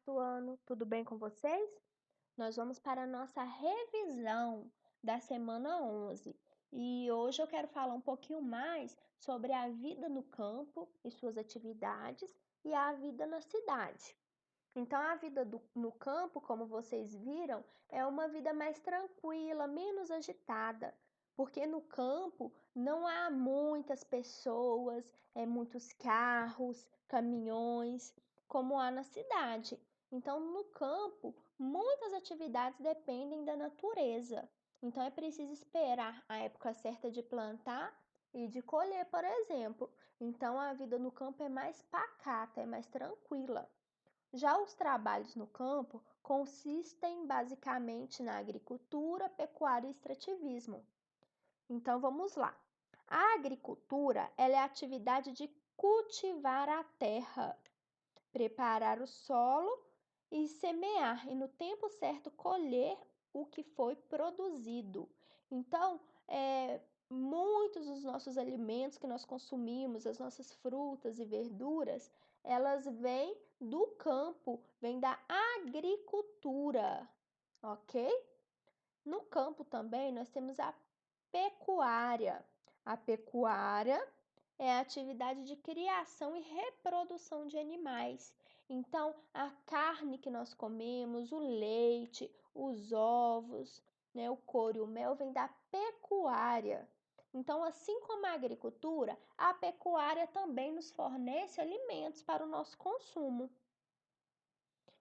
do ano, tudo bem com vocês? Nós vamos para a nossa revisão da semana 11 e hoje eu quero falar um pouquinho mais sobre a vida no campo e suas atividades e a vida na cidade. Então, a vida no campo, como vocês viram, é uma vida mais tranquila, menos agitada, porque no campo não há muitas pessoas, muitos carros, caminhões, como há na cidade. Então, no campo, muitas atividades dependem da natureza. Então, é preciso esperar a época certa de plantar e de colher, por exemplo. Então, a vida no campo é mais pacata, é mais tranquila. Já os trabalhos no campo consistem basicamente na agricultura, pecuária e extrativismo. Então vamos lá. A agricultura, ela é a atividade de cultivar a terra, preparar o solo e semear, e no tempo certo colher o que foi produzido. Então, muitos dos nossos alimentos que nós consumimos, as nossas frutas e verduras, elas vêm do campo, vêm da agricultura, ok? No campo também nós temos a pecuária. A pecuária é a atividade de criação e reprodução de animais. Então, a carne que nós comemos, o leite, os ovos, né, o couro e o mel vem da pecuária. Então, assim como a agricultura, a pecuária também nos fornece alimentos para o nosso consumo.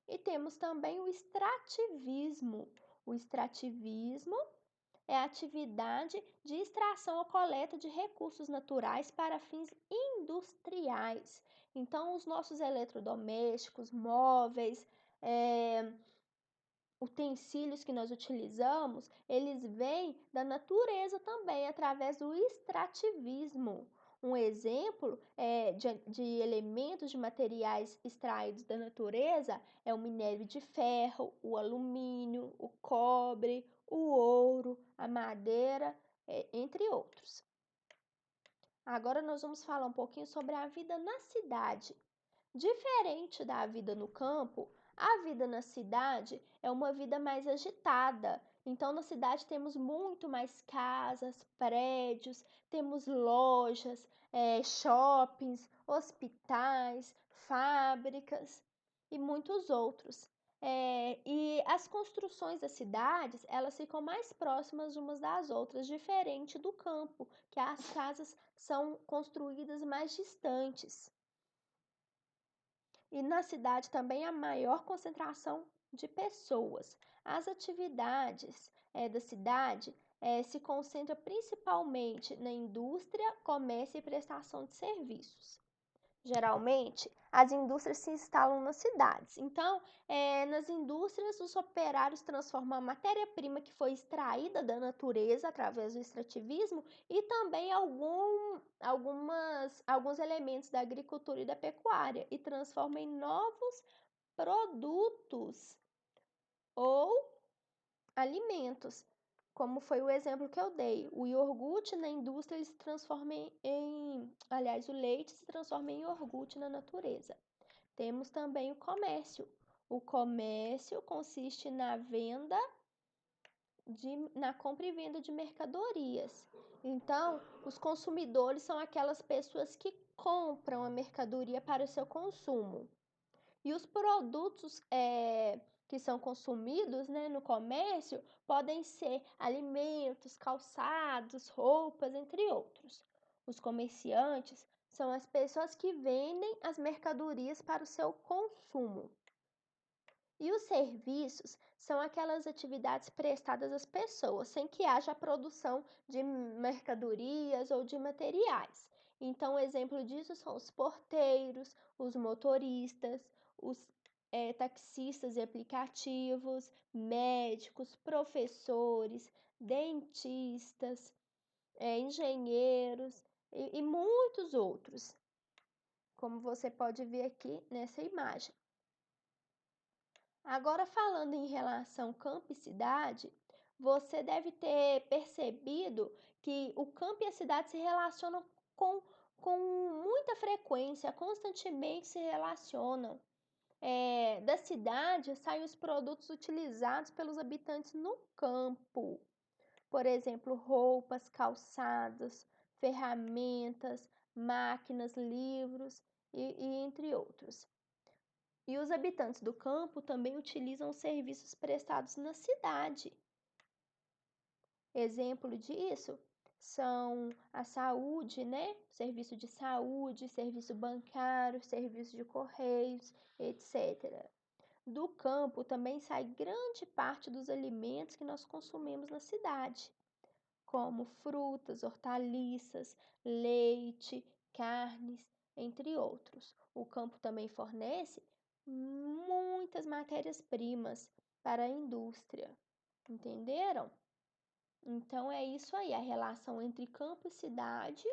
E temos também o extrativismo. O extrativismo é a atividade de extração ou coleta de recursos naturais para fins industriais. Então, os nossos eletrodomésticos, móveis, utensílios que nós utilizamos, eles vêm da natureza também, através do extrativismo. Um exemplo de elementos de materiais extraídos da natureza é o minério de ferro, o alumínio, o cobre, o ouro, a madeira, entre outros. Agora nós vamos falar um pouquinho sobre a vida na cidade. Diferente da vida no campo, a vida na cidade é uma vida mais agitada. Então, na cidade temos muito mais casas, prédios, temos lojas, shoppings, hospitais, fábricas e muitos outros. E as construções das cidades, elas ficam mais próximas umas das outras, diferente do campo, que as casas são construídas mais distantes. E na cidade também a maior concentração de pessoas. As atividades da cidade se concentram principalmente na indústria, comércio e prestação de serviços. Geralmente, as indústrias se instalam nas cidades. Então, nas indústrias, os operários transformam a matéria-prima que foi extraída da natureza através do extrativismo e também alguns elementos da agricultura e da pecuária e transformam em novos produtos ou alimentos. Como foi o exemplo que eu dei, o iogurte na indústria ele se transforma aliás, o leite se transforma em iogurte na natureza. Temos também o comércio. O comércio consiste na compra e venda de mercadorias. Então, os consumidores são aquelas pessoas que compram a mercadoria para o seu consumo. E os produtos que são consumidos, né, no comércio podem ser alimentos, calçados, roupas, entre outros. Os comerciantes são as pessoas que vendem as mercadorias para o seu consumo. E os serviços são aquelas atividades prestadas às pessoas, sem que haja a produção de mercadorias ou de materiais. Então, exemplo disso são os porteiros, os motoristas, os taxistas e aplicativos, médicos, professores, dentistas, engenheiros e muitos outros, como você pode ver aqui nessa imagem. Agora, falando em relação campo e cidade, você deve ter percebido que o campo e a cidade se relacionam com muita frequência, constantemente se relacionam. Da cidade saem os produtos utilizados pelos habitantes no campo. Por exemplo, roupas, calçados, ferramentas, máquinas, livros e entre outros. E os habitantes do campo também utilizam os serviços prestados na cidade. Exemplo disso são a saúde, né? Serviço de saúde, serviço bancário, serviço de correios, etc. Do campo também sai grande parte dos alimentos que nós consumimos na cidade, como frutas, hortaliças, leite, carnes, entre outros. O campo também fornece muitas matérias-primas para a indústria. Entenderam? Então é isso aí, a relação entre campo e cidade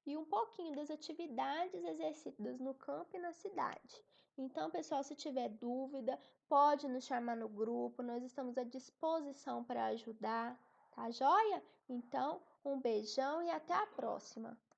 e um pouquinho das atividades exercidas no campo e na cidade. Então, pessoal, se tiver dúvida, pode nos chamar no grupo, nós estamos à disposição para ajudar, tá joia? Então, um beijão e até a próxima!